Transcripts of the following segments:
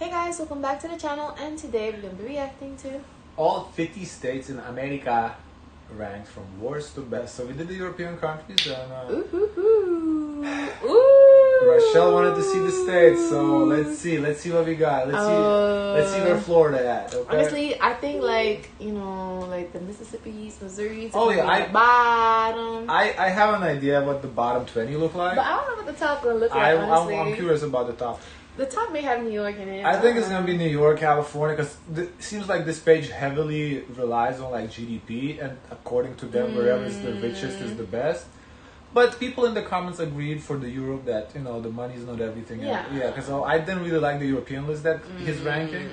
Hey guys, welcome back to the channel, and today we're going to be reacting to all 50 states in America ranked from worst to best. So we did the European countries and Ooh. Rochelle wanted to see the states, so let's see what we got. Let's see where Florida at. Okay? Honestly, I think like the Mississippi's, Missouri's. Oh yeah, bottom. I have an idea what the bottom 20 look like. But I don't know what the top gonna look like. Honestly, I'm curious about the top. The top may have New York in it. I think it's gonna be New York, California, because it seems like this page heavily relies on like GDP, and according to them, wherever is the richest is the best. But people in the comments agreed for the Europe that the money is not everything. Yeah. Because I didn't really like the European list that his ranking.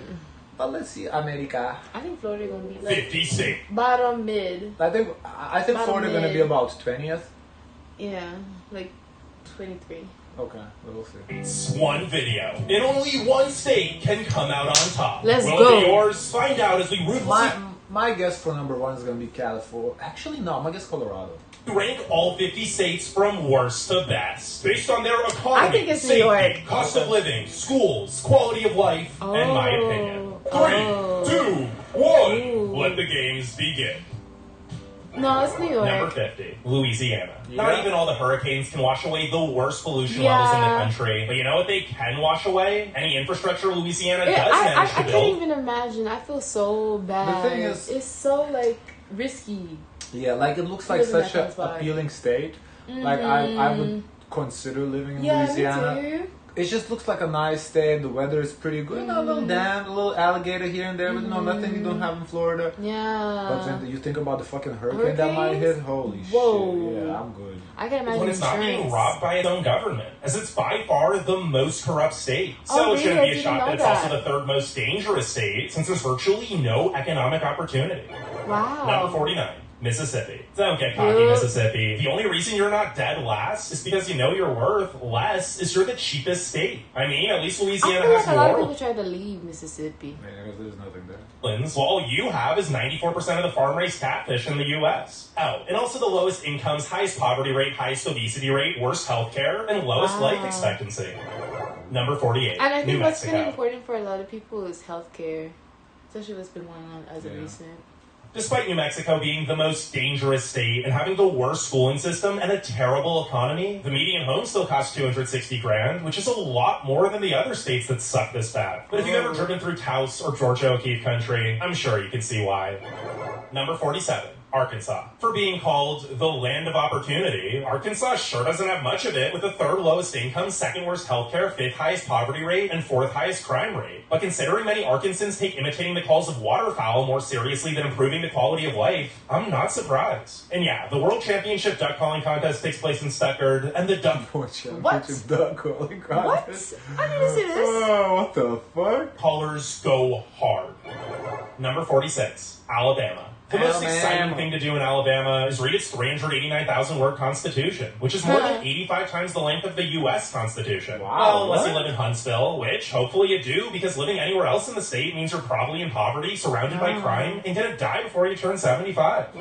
But let's see America. I think Florida gonna be like 50 states. Bottom mid. I think Florida gonna be about 20th. Yeah, like 23. Okay, we'll see. It's one video. In only one state can come out on top. Let's Will go. it be yours? Find out as we ruthlessly My guess for number one is gonna be California. Actually, no, my guess Colorado. rank all 50 states from worst to best based on their economy, I think it's New safety, York. cost of living, schools, quality of life, and my opinion. 3, 2, 1. Ooh. Let the games begin. No, it's New York. Number 50, Louisiana. Yeah. Not even all the hurricanes can wash away the worst pollution levels in the country. But you know what they can wash away? Any infrastructure Louisiana does manage to I build. can't even imagine. I feel so bad. The thing is, it's so like risky. Yeah, like it looks like Living such that an spot. appealing state. Like I would consider living in Louisiana. Me too. It just looks like a nice state. The weather is pretty good. A little dam, a little alligator here and there, but nothing you don't have in Florida. Yeah. But then you think about the fucking hurricane that might hit. Holy Whoa. shit! Yeah, I'm good. I can imagine when it's not being insurance. robbed by its own government, as it's by far the most corrupt state. So Oh, it shouldn't really? be I a shock didn't that it's know also that. the third most dangerous state, since there's virtually no economic opportunity. Wow. Number 49, Mississippi. Don't get cocky, Yep. Mississippi. The only reason you're not dead last is because you know your worth less is you're the cheapest state. I mean, at least I Louisiana feel has like a lot of New people try to leave Mississippi. Yeah, because there's nothing there. Orleans, while all you have is 94% of the farm-raised catfish in the U.S. Oh, and also the lowest incomes, highest poverty rate, highest obesity rate, worst healthcare, and lowest life expectancy. Number 48, And I think New what's been Mexico. important for a lot of people is healthcare, especially what's been going on as of Yeah. recent. Despite New Mexico being the most dangerous state and having the worst schooling system and a terrible economy, the median home still costs $260,000, which is a lot more than the other states that suck this bad. But if you've ever driven through Taos or Georgia O'Keeffe country, I'm sure you can see why. Number 47. Arkansas. For being called the land of opportunity, Arkansas sure doesn't have much of it, with the third lowest income, second worst healthcare, fifth highest poverty rate, and fourth highest crime rate. But considering many Arkansans take imitating the calls of waterfowl more seriously than improving the quality of life, I'm not surprised. And yeah, the World Championship duck calling contest takes place in Stuttgart, and the duck What? Duck calling What? contest. I didn't see this. Oh, what the fuck? callers go hard. Number 46, Alabama. The most Alabama. exciting thing to do in Alabama is read its 389,000 word constitution, which is more than 85 times the length of the U.S. Constitution. Wow, Well, unless you what? live in Huntsville, which hopefully you do, because living anywhere else in the state means you're probably in poverty, surrounded by crime, and gonna die before you turn 75.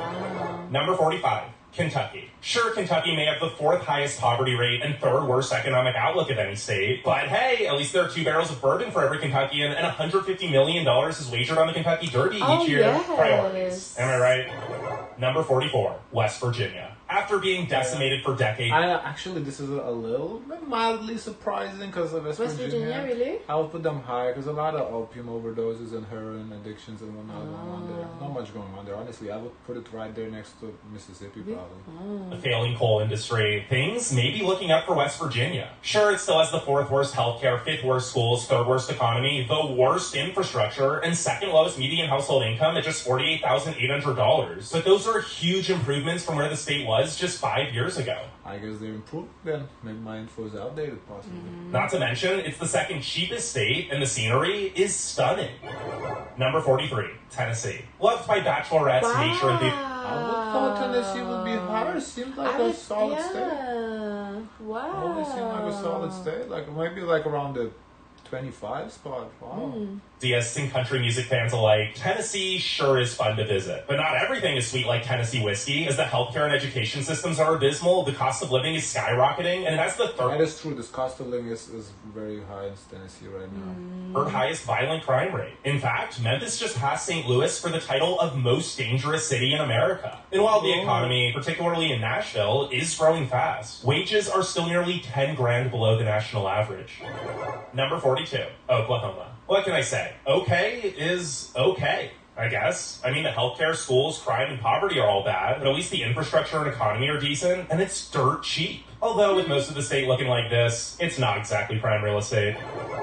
Number 45. Kentucky. Sure, Kentucky may have the fourth highest poverty rate and third worst economic outlook of any state, but hey, at least there are 2 barrels of bourbon for every Kentuckian, and $150 million is wagered on the Kentucky Derby Oh, each year. yes. Priorities. Am I right? Number 44, West Virginia. After being decimated for decades, Actually, this is a little bit mildly surprising because of West Virginia, really? I would put them higher because a lot of opium overdoses and heroin addictions and whatnot going on there. Not much going on there. Honestly, I would put it right there next to Mississippi, probably. the failing coal industry, things may be looking up for West Virginia. Sure, it still has the fourth worst healthcare, fifth worst schools, third worst economy, the worst infrastructure, and second lowest median household income at just $48,800. But those are huge improvements from where the state was just 5 years ago. I guess they improved then. Maybe my info is outdated, possibly. Not to mention, it's the second cheapest state, and the scenery is stunning. Number 43, Tennessee. Loved by bachelorettes, nature, and I would thought Tennessee would be higher. Seemed like a solid state. Wow. Always seemed like a solid state. Like maybe like around the 25 spot. Wow. Yes, and country music fans alike, Tennessee sure is fun to visit. But not everything is sweet like Tennessee whiskey. As the healthcare and education systems are abysmal, the cost of living is skyrocketing, and that's the That is true. This cost of living is very high in Tennessee right now. third highest violent crime rate. In fact, Memphis just passed St. Louis for the title of most dangerous city in America. And while the economy, particularly in Nashville, is growing fast, wages are still nearly 10 grand below the national average. Number 42, Oklahoma. What can I say? Okay is okay, I guess. I mean, the healthcare, schools, crime, and poverty are all bad, but at least the infrastructure and economy are decent, and it's dirt cheap. Although with most of the state looking like this, it's not exactly prime real estate.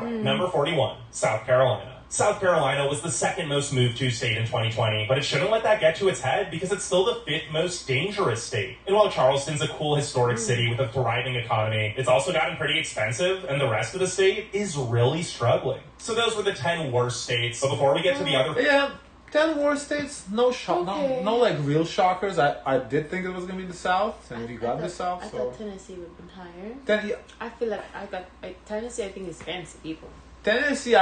Number 41, South Carolina. South Carolina was the second most moved to state in 2020, but it shouldn't let that get to its head because it's still the fifth most dangerous state. And while Charleston's a cool historic city with a thriving economy, it's also gotten pretty expensive, and the rest of the state is really struggling. So those were the 10 worst states. But before we get to the other... Yeah, 10 worst states, no shock, Okay. no like real shockers. I did think it was gonna be the South, and we got the South. I So thought Tennessee would have been higher. then yeah, I feel like Tennessee. I think is fancy people. Tennessee,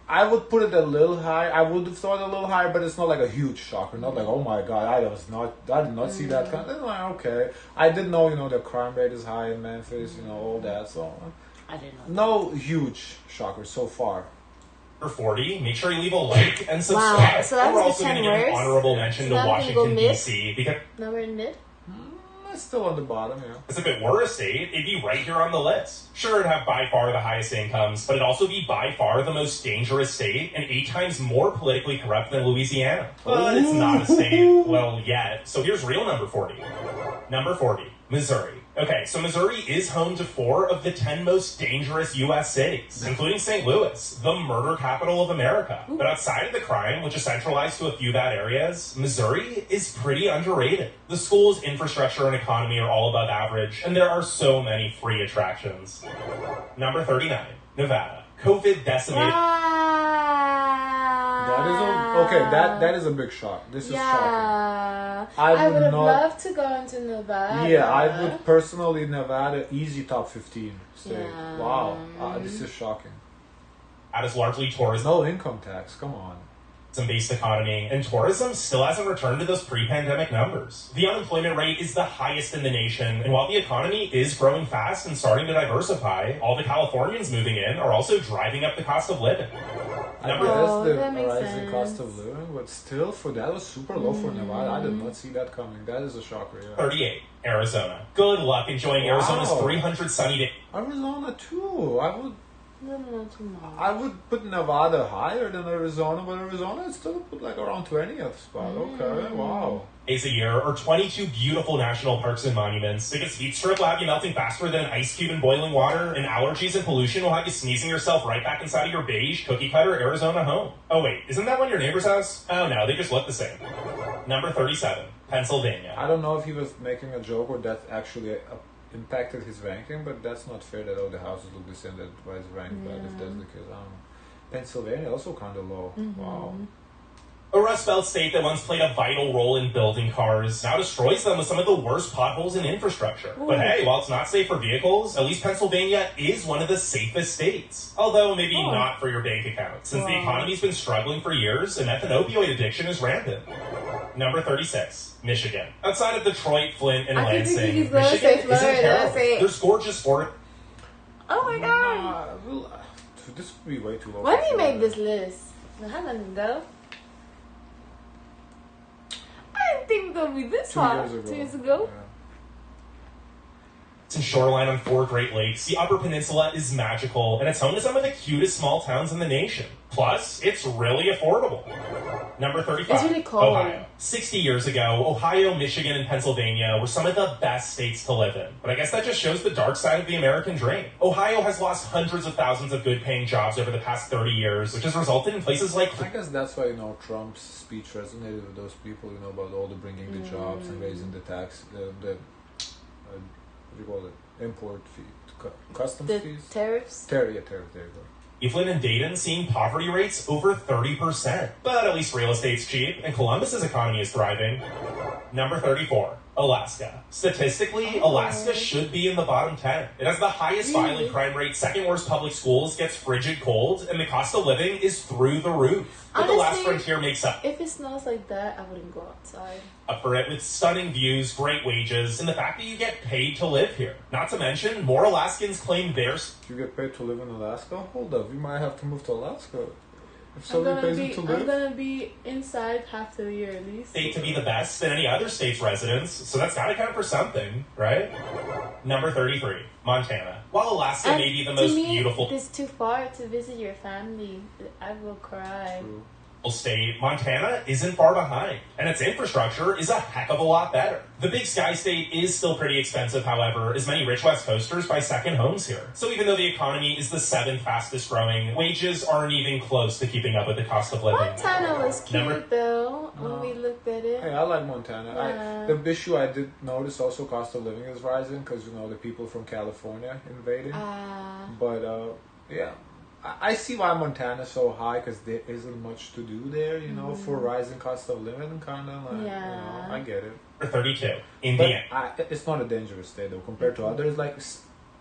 I would put it a little high. I would have thought a little higher, but it's not like a huge shocker. Not like, oh my god, I did not see that kind. Like, okay, I did know, the crime rate is high in Memphis, all that. So I didn't know. no huge shockers so far. Number 40, make sure you leave a like and subscribe. Wow, so that's And we're the also 10 going to give an worst? honorable mention So to now we can go Washington, mid? D.C. because Number in mid. It's still on the bottom, yeah. if it were a state, it'd be right here on the list. Sure, it'd have by far the highest incomes, but it'd also be by far the most dangerous state and 8 times more politically corrupt than Louisiana. But it's not a state, well, yet. So here's real number 40. Number 40, Missouri. Okay, so Missouri is home to 4 of the 10 most dangerous U.S. cities, including St. Louis, the murder capital of America. But outside of the crime, which is centralized to a few bad areas, Missouri is pretty underrated. The schools, infrastructure, and economy are all above average, and there are so many free attractions. Number 39, Nevada. COVID decimated... That is okay. That is a big shock. This is shocking. Yeah. I would would have not- loved to go into Nevada. Yeah, I would personally Nevada easy top 15 state. Yeah. Wow, this is shocking. That is largely tourism. No income tax. Come on. Based economy, and tourism still hasn't returned to those pre-pandemic numbers. The unemployment rate is the highest in the nation, and while the economy is growing fast and starting to diversify, all the Californians moving in are also driving up the cost of living. Number I guess that the makes rising sense. cost of living, but still, for that was super low for Nevada. I did not see that coming. That is a shocker. Yeah. 38, Arizona. Good luck enjoying Arizona's Wow. 300 sunny days. Arizona too. No, too much. I would put Nevada higher than Arizona, but Arizona is still put like around 20th spot. Okay, wow. A year, or 22 beautiful national parks and monuments. Because heat stroke will have you melting faster than an ice cube in boiling water, and allergies and pollution will have you sneezing yourself right back inside of your beige cookie-cutter Arizona home. Oh wait, isn't that one your neighbor's house? Oh no, they just look the same. Number 37, Pennsylvania. I don't know if he was making a joke or that actually impacted his ranking, but that's not fair that all the houses look the same. That's why it's ranked bad if that's the case. I don't know. Pennsylvania also kind of low. Wow. A Rust Belt state that once played a vital role in building cars now destroys them with some of the worst potholes in infrastructure. But hey, while it's not safe for vehicles, at least Pennsylvania is one of the safest states. Although maybe not for your bank account, since the economy's been struggling for years and meth and opioid addiction is rampant. Number 36, Michigan. Outside of Detroit, Flint, and I keep thinking Lansing, he's gonna Michigan say isn't Florida. terrible. Say- There's gorgeous forest. Oh my god. This would be way too low. When for did you make Florida. this list? How long ago? I didn't think it would be this 2 hot. years ago. 2 years ago? Yeah. And shoreline on 4 Great Lakes, the Upper Peninsula is magical, and it's home to some of the cutest small towns in the nation. Plus, it's really affordable. Number 35, It's really cold. Ohio. 60 years ago, Ohio, Michigan, and Pennsylvania were some of the best states to live in. But I guess that just shows the dark side of the American dream. Ohio has lost hundreds of thousands of good-paying jobs over the past 30 years, which has resulted in places like... I guess that's why Trump's speech resonated with those people. About all the bringing the jobs and raising the tax, what do you call it? Import fee, customs The fees. tariffs? Tariff. There you go. Cleveland and Dayton seeing poverty rates over 30%. But at least real estate's cheap, and Columbus's economy is thriving. Number 34, Alaska. Statistically, Alaska should be in the bottom 10. It has the highest violent crime rate, second worst public schools, gets frigid cold, and the cost of living is through the roof. But Honestly, the last frontier makes up. If it smells like that, I wouldn't go outside. Up for it with stunning views, great wages, and the fact that you get paid to live here. Not to mention, more Alaskans claim theirs. You get paid to live in Alaska? Hold up, you might have to move to Alaska. If I'm somebody pays you to live. I'm gonna be inside half the year at least. State to be the best than any other state's residents, so that's gotta count for something, right? Number 33, Montana. While Alaska may be the most beautiful it's too far to visit your family. I will cry. True. State, Montana isn't far behind, and its infrastructure is a heck of a lot better. The Big Sky State is still pretty expensive, however, as many rich West Coasters buy second homes here. So even though the economy is the 7th fastest growing, wages aren't even close to keeping up with the cost of living. Montana was cute though, when we looked at it. Hey, I like Montana. Yeah. The issue I did notice also cost of living is rising because, the people from California invading. But, yeah. I see why Montana's so high because there isn't much to do there, for rising cost of living, kind of like, I get it. 32, Indiana. But it's not a dangerous state though compared to others like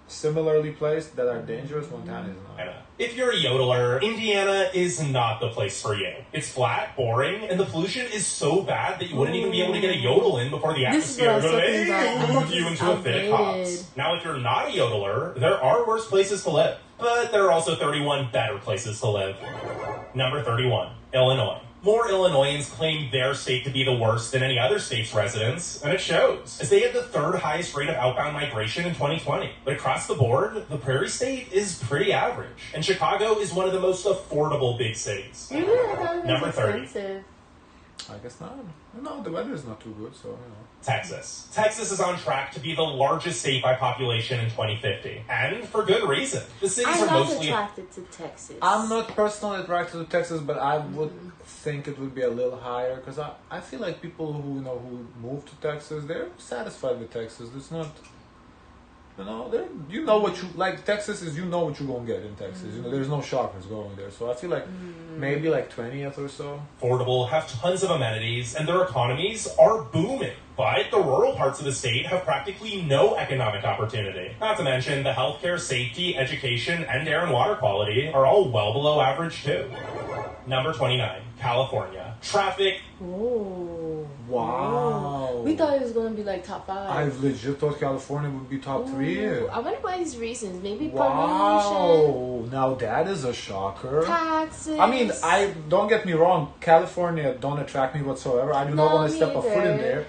similarly placed that are dangerous. Montana is not. If you're a yodeler, Indiana is not the place for you. It's flat, boring, and the pollution is so bad that you wouldn't even be able to get a yodel in before the atmosphere would move you into a fit of coughs. Now, if you're not a yodeler, there are worse places to live. But there are also 31 better places to live. Number 31, Illinois. More Illinoisans claim their state to be the worst than any other state's residents, and it shows, as they had the 3rd highest rate of outbound migration in 2020. But across the board, the Prairie State is pretty average, and Chicago is one of the most affordable big cities. Number 30. Expensive. I guess not. No, the weather is not too good, so, Texas. Texas is on track to be the largest state by population in 2050, and for good reason. The cities are mostly attracted to Texas. I'm not personally attracted to Texas, but I would think it would be a little higher because I feel like people who move to Texas, they're satisfied with Texas. It's not, what you like. Texas is what you're gonna get in Texas. There's no shockers going there, so I feel like maybe like 20th or so. Affordable, have tons of amenities, and their economies are booming. But the rural parts of the state have practically no economic opportunity. Not to mention the healthcare, safety, education, and air and water quality are all well below average too. Number 29, California. Traffic. Oh. Wow. We thought it was going to be like top 5. I legit thought California would be top 3. I wonder what his reasons. Maybe pollution. Wow. Now that is a shocker. Taxes. I mean, don't get me wrong. California don't attract me whatsoever. I do not want to step a foot in there.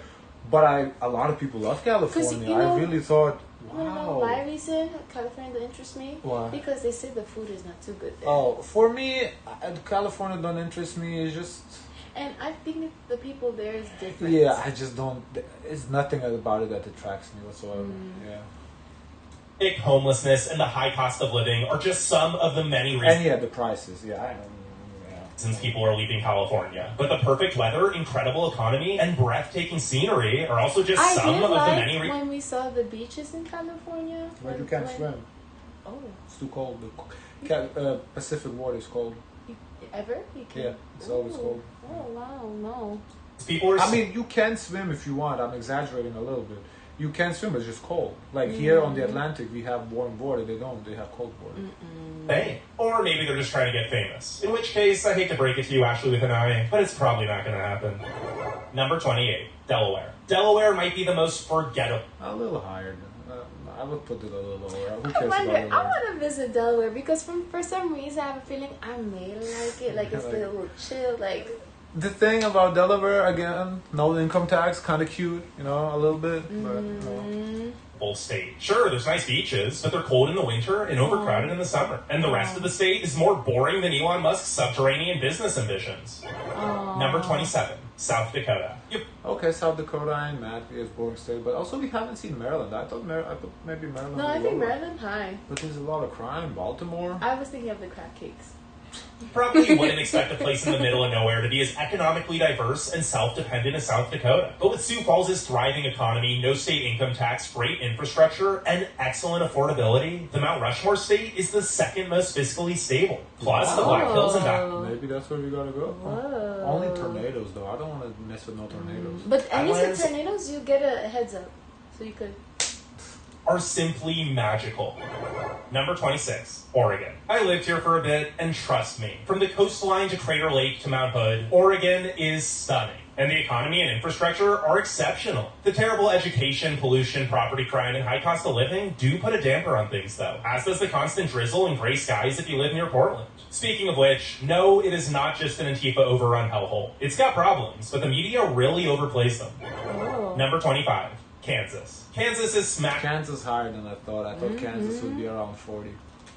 But a lot of people love California. I really thought, wow. You know my reason California don't interest me? Why? Because they say the food is not too good there. Oh, for me, California don't interest me. It's just... And I think the people there is different. Yeah, I just don't... It's nothing about it that attracts me whatsoever. Yeah. Homelessness and the high cost of living are just some of the many reasons. And the prices. Yeah, I know. Since people are leaving California. But the perfect weather, incredible economy, and breathtaking scenery are also just some of the many reasons. When we saw the beaches in California. Where you can't swim. Oh. It's too cold. The Pacific water is cold. Ever? You can? Yeah, it's always cold. Oh, wow, no. I mean, you can swim if you want. I'm exaggerating a little bit. You can swim, it's just cold. Like here on the Atlantic, we have warm water. They don't. They have cold water. Hey. Or maybe they're just trying to get famous. In which case, I hate to break it to you, Ashley with an I, but it's probably not going to happen. Number 28, Delaware. Delaware might be the most forgettable. A little higher. I would put it a little lower. Who cares I about wonder, Delaware? I want to visit Delaware because for some reason I have a feeling I may like it. Like it's a little chill. Like the thing about Delaware, again, no income tax, kind of cute, a little bit, but no. Full state. Sure, there's nice beaches, but they're cold in the winter and overcrowded in the summer. And the rest of the state is more boring than Elon Musk's subterranean business ambitions. Number 27, South Dakota. Yep. Okay, South Dakota, I ain't mad. It's boring state, but also we haven't seen Maryland. I thought maybe Maryland. No, I think Maryland high. But there's a lot of crime. Baltimore. I was thinking of the crab cakes. You probably wouldn't expect a place in the middle of nowhere to be as economically diverse and self-dependent as South Dakota. But with Sioux Falls' thriving economy, no state income tax, great infrastructure, and excellent affordability, the Mount Rushmore state is the second most fiscally stable. Plus, the Black Hills and Maybe that's where we gotta go. Whoa. Only tornadoes, though. I don't want to mess with no tornadoes. But any Islands- tornadoes, you get a heads up. So you could. are simply magical. Number 26, Oregon. I lived here for a bit, and trust me, from the coastline to Crater Lake to Mount Hood, Oregon is stunning. And the economy and infrastructure are exceptional. The terrible education, pollution, property crime, and high cost of living do put a damper on things, though, as does the constant drizzle and gray skies if you live near Portland. Speaking of which, no, it is not just an Antifa overrun hellhole. It's got problems, but the media really overplays them. Oh. Number 25, Kansas. Kansas is smack Kansas higher than I thought. I thought Kansas would be around 40.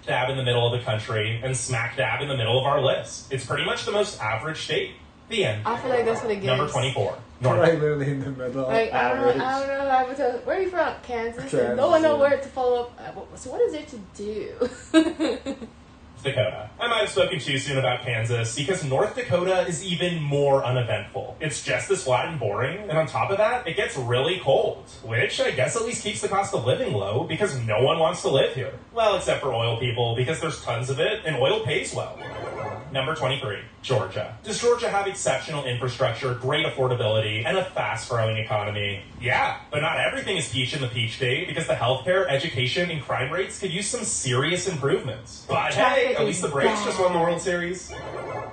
dab in the middle of the country and smack dab in the middle of our list. It's pretty much the most average state. The end. I feel like that's what it gives. Number 24, North. Right, literally in the middle. Like, I don't know how to tell. Where are you from? Kansas. No one knows where to follow up. So what is there to do? Dakota. I might have spoken too soon about Kansas because North Dakota is even more uneventful. It's just as flat and boring, and on top of that, it gets really cold, which I guess at least keeps the cost of living low because no one wants to live here. Well, except for oil people because there's tons of it and oil pays well. Number 23, Georgia. Does Georgia have exceptional infrastructure, great affordability, and a fast-growing economy? Yeah, but not everything is peach in the peach state because the healthcare, education, and crime rates could use some serious improvements. But hey, at least the Braves just won the World Series.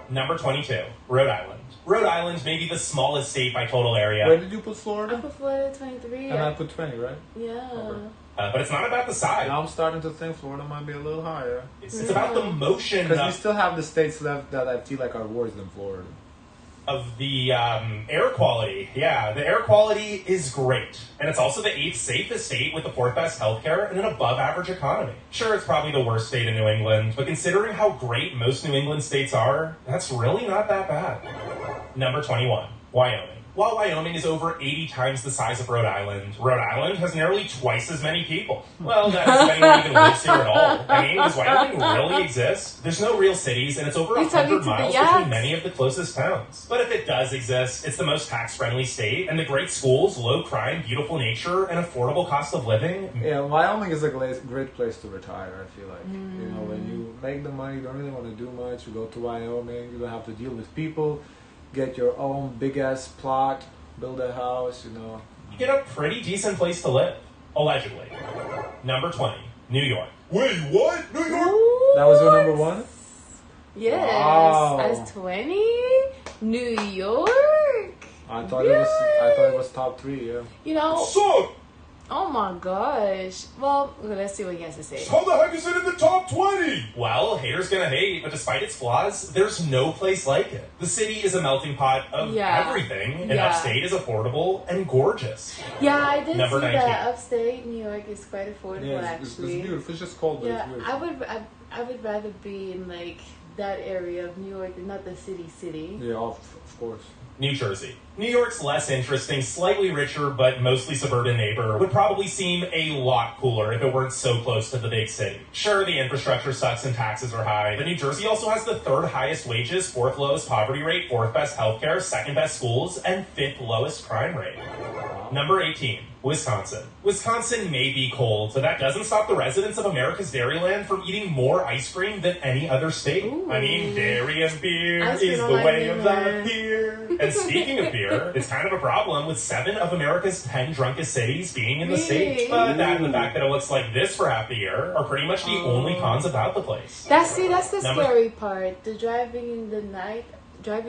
Number 22, Rhode Island. Rhode Island may be the smallest state by total area. Where did you put I Florida? put Florida 23. And I put 20, right? Yeah. Okay. But it's not about the size. Now I'm starting to think Florida might be a little higher. It's about the motion Because we still have the states left that I feel like are worse than Florida. of the air quality. Yeah, the air quality is great. And it's also the 8th safest state with the 4th best healthcare and an above average economy. Sure, it's probably the worst state in New England, but considering how great most New England states are, that's really not that bad. Number 21, Wyoming. While Wyoming is over 80 times the size of Rhode Island has nearly twice as many people. Well, that is if anyone even lives here at all. I mean, does Wyoming really exist? There's no real cities, and it's over 100 miles between many of the closest towns. But if it does exist, it's the most tax-friendly state, and the great schools, low crime, beautiful nature, and affordable cost of living. Yeah, Wyoming is a great place to retire, I feel like. You know, when you make the money, you don't really want to do much, you go to Wyoming, you don't have to deal with people. Get your own big ass plot, build a house, you know. You get a pretty decent place to live, allegedly. Number 20, New York. Wait, what? New York? Ooh. That was your number one? Yes. Wow. As 20? New York? I thought it was top 3, yeah. You know, So, oh my gosh. Well, let's see what he has to say. how the heck is it in the top 20? Well, haters gonna hate, but despite its flaws, there's no place like it. The city is a melting pot of everything, and upstate is affordable and gorgeous. Yeah, I did Number see 19. that upstate New York is quite affordable, Yeah, it's actually. beautiful. It's just cold, but Yeah, it's beautiful. I would rather be in like that area of New York and not the city. Yeah, of course. New Jersey. New York's less interesting, slightly richer, but mostly suburban neighbor would probably seem a lot cooler if it weren't so close to the big city. Sure, the infrastructure sucks and taxes are high, but New Jersey also has the 3rd highest wages, 4th lowest poverty rate, 4th best healthcare, 2nd best schools, and 5th lowest crime rate. Number 18, Wisconsin. Wisconsin may be cold, but that doesn't stop the residents of America's Dairyland from eating more ice cream than any other state. Ooh. I mean, dairy and beer Ice is cream the on way my of dinner. the beer. And speaking of beer, it's kind of a problem with 7 of America's 10 drunkest cities being in the state. But that and the fact that it looks like this for half the year are pretty much the only cons about the place. That's the Number- scary part. The driving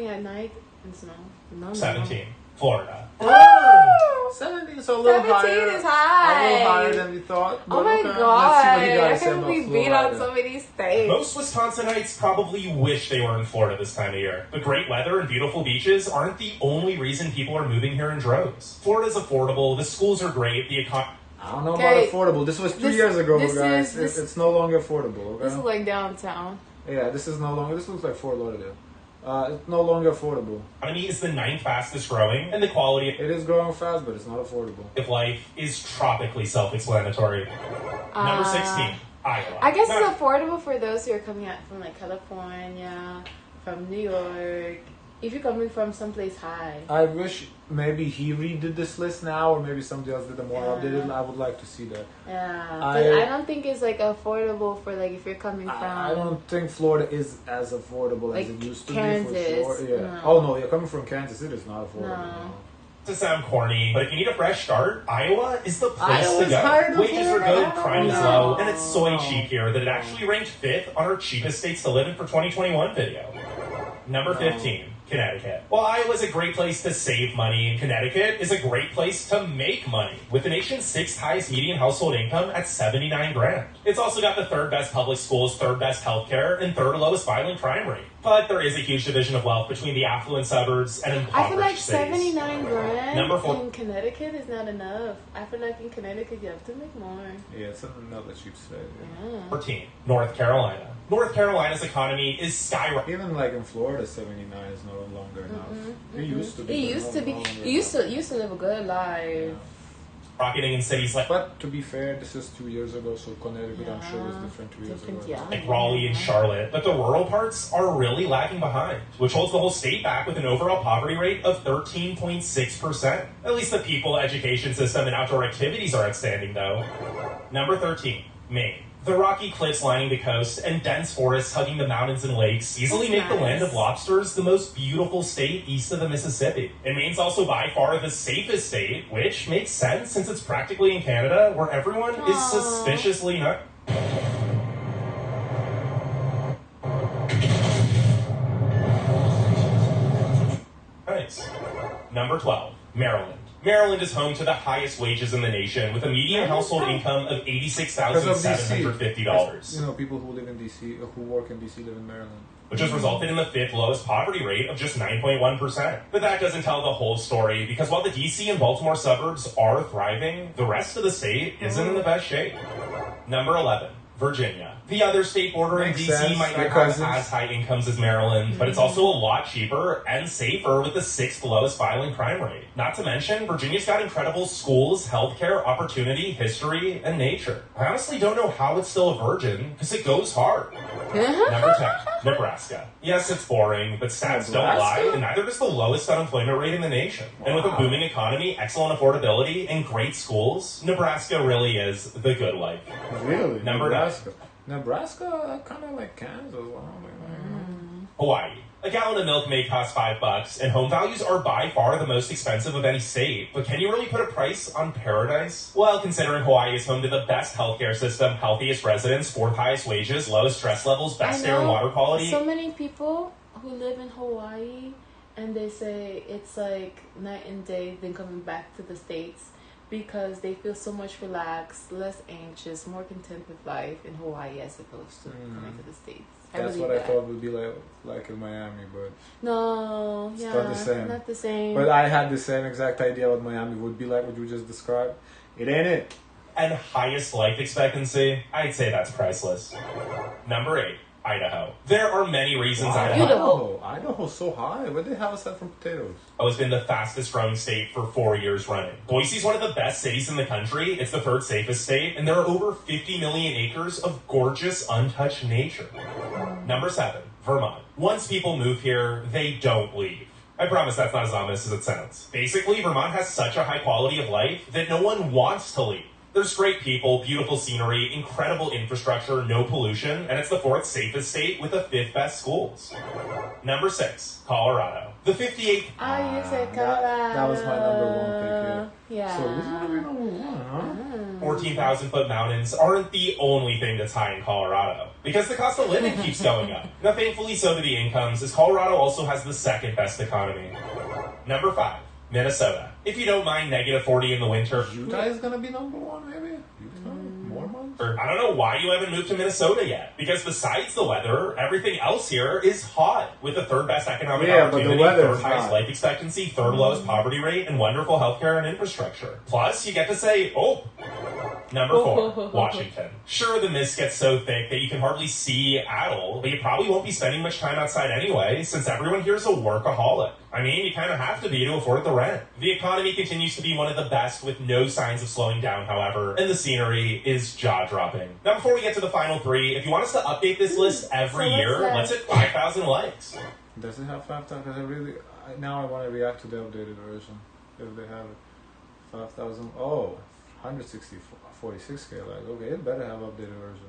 at night and snow. No. 17, Florida. Oh! 17 is a little 17 higher. is high. A little higher than we thought. Oh my but okay. god! Let's see what you gotta I say can't about believe we beat Florida. on so many states. Most Wisconsinites probably wish they were in Florida this time of year. The great weather and beautiful beaches aren't the only reason people are moving here in droves. Florida's affordable, the schools are great, the economy... I don't know Okay. about affordable. This was 3 This- years ago, this guys. is- It's no longer affordable, okay? This is like downtown. Yeah, this is no longer. This looks like Fort Lauderdale. It's no longer affordable. economy is the 9th fastest growing, and the quality It is growing fast, but it's not affordable. of life is tropically self-explanatory. Number 16, Iowa. I guess it's affordable for those who are coming out from like California, from New York. If you're coming from someplace high. I wish maybe he redid this list now, or maybe somebody else did a more updated. I would like to see that. Yeah, but I don't think it's like affordable for like if you're coming from. I don't think Florida is as affordable like as it used to Kansas, be for sure. Yeah. No. Oh no, you're coming from Kansas. It is not affordable. No. To sound corny, but if you need a fresh start, Iowa is the place Iowa's to go. hard to Wages are afford. good, crime is low, and it's so cheap here that it actually ranked 5th on our cheapest states to live in for 2021 video. Number 15. Connecticut. While Iowa is a great place to save money, Connecticut is a great place to make money, with the nation's 6th highest median household income at $79,000. It's also got the 3rd best public schools, 3rd best healthcare, and 3rd lowest violent crime rate. But there is a huge division of wealth between the affluent suburbs and impoverished I feel like cities. $79,000 Number 4 in Connecticut is not enough. I feel like in Connecticut you have to make more. Yeah, it's another cheap state. Yeah. 14. North Carolina. North Carolina's economy is skyrocketing. Even like in Florida, 79 is no longer enough. It used to be. It used to be. You used to live a good life. Rocketing in cities like But to be fair, this is 2 years ago, so Connecticut I'm sure was different 2 years ago. like Raleigh and Charlotte, but the rural parts are really lagging behind, which holds the whole state back with an overall poverty rate of 13.6%. At least the people, education system, and outdoor activities are outstanding, though. Number 13, Maine. The rocky cliffs lining the coast and dense forests hugging the mountains and lakes easily make the land of lobsters the most beautiful state east of the Mississippi. And Maine's also by far the safest state, which makes sense since it's practically in Canada, where everyone is suspiciously not. Nice. Number 12, Maryland. Maryland is home to the highest wages in the nation, with a median household income of $86,750. You know, people who live in DC, who work in DC, live in Maryland. Which has resulted in the 5th lowest poverty rate of just 9.1%. But that doesn't tell the whole story, because while the DC and Baltimore suburbs are thriving, the rest of the state isn't in the best shape. Number 11, Virginia. The other state bordering DC might not have as high incomes as Maryland, but it's also a lot cheaper and safer with the 6th lowest violent crime rate. Not to mention, Virginia's got incredible schools, healthcare, opportunity, history, and nature. I honestly don't know how it's still a virgin, because it goes hard. Number 10, Nebraska. Yes, it's boring, but stats don't lie, and neither does the lowest unemployment rate in the nation. Wow. And with a booming economy, excellent affordability, and great schools, Nebraska really is the good life. Really? Number 9. Nebraska, kind of like Kansas. Hawaii. A gallon of milk may cost $5, and home values are by far the most expensive of any state. But can you really put a price on paradise? Well, considering Hawaii is home to the best healthcare system, healthiest residents, 4th highest wages, lowest stress levels, best air and water quality. So many people who live in Hawaii, and they say it's like night and day than coming back to the States, because they feel so much relaxed, less anxious, more content with life in Hawaii as opposed to coming to the States. That's what I thought would be like in Miami, but no, it's not the same. Not the same. But I had the same exact idea what Miami would be like, what you just described. It ain't it. And highest life expectancy, I'd say that's priceless. Number 8. Idaho. There are many reasons Idaho's so high. Where do they have aside from potatoes? It's been the fastest growing state for 4 years running. Boise's one of the best cities in the country. It's the 3rd safest state, and there are over 50 million acres of gorgeous, untouched nature. Number 7, Vermont. Once people move here, they don't leave. I promise that's not as ominous as it sounds. Basically, Vermont has such a high quality of life that no one wants to leave. There's great people, beautiful scenery, incredible infrastructure, no pollution, and it's the 4th safest state with the 5th best schools. Number 6, Colorado. The 58th... you said Colorado. That was my number 1 pick, yeah. So this is going to be number 1, huh? 14,000-foot mountains aren't the only thing that's high in Colorado, because the cost of living keeps going up. Now, thankfully, so do the incomes, as Colorado also has the 2nd best economy. Number 5, Minnesota. If you don't mind negative 40 in the winter... Utah is going to be number 1, maybe? Utah? More months? I don't know why you haven't moved to Minnesota yet, because besides the weather, everything else here is hot, with the 3rd best economic opportunity, 3rd highest life expectancy, 3rd lowest poverty rate, and wonderful healthcare and infrastructure. Plus, you get to say, Number 4, Washington. Sure, the mist gets so thick that you can hardly see at all, but you probably won't be spending much time outside anyway, since everyone here is a workaholic. I mean, you kind of have to be to afford the rent. The economy continues to be one of the best with no signs of slowing down, however, and the scenery is jaw-dropping. Now, before we get to the final 3, if you want us to update this list every year, let's hit 5,000 likes. Does it have 5,000? Because now I want to react to the updated version. If they have it. 5,000. Oh, 146k likes. Okay, it better have updated version.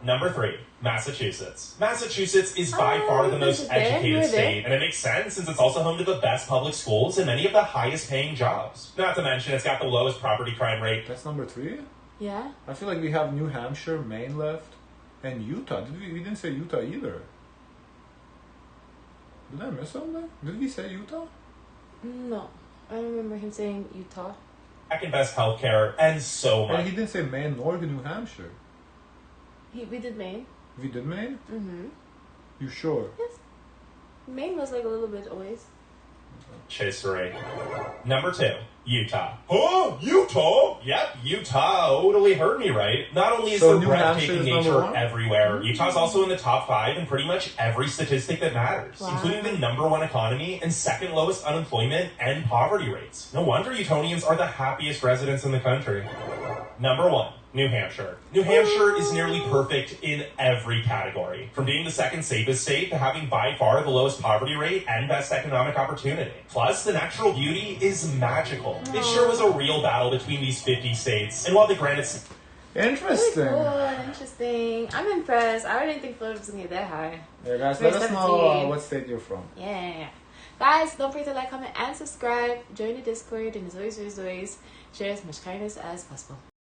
Number 3, Massachusetts. Massachusetts is by far the most educated state, and it makes sense since it's also home to the best public schools and many of the highest paying jobs. Not to mention, it's got the lowest property crime rate. That's number 3? Yeah. I feel like we have New Hampshire, Maine left, and Utah. We didn't say Utah either. Did I miss something? Did we say Utah? No. I don't remember him saying Utah. Second best healthcare, and so much. And he didn't say Maine nor New Hampshire. We did Maine. We did Maine? Mm-hmm. You sure? Yes. Maine was like a little bit away. History. Number 2, Utah. Oh, Utah? Yep, Utah. Totally heard me right. Not only is there breathtaking nature everywhere, Utah's also in the top 5 in pretty much every statistic that matters, including the number 1 economy and second lowest unemployment and poverty rates. No wonder Utonians are the happiest residents in the country. Number 1, New Hampshire. New Hampshire is nearly perfect in every category, from being the second safest state to having by far the lowest poverty rate and best economic opportunity. Plus, the natural beauty is magical. It sure was a real battle between these 50 states, and while the granted... Interesting. Really cool, interesting. I'm impressed. I didn't think Florida was going to get that high. Yeah, guys, let us know what state you're from. Yeah. Guys, don't forget to like, comment, and subscribe. Join the Discord, and as always, share as much kindness as possible.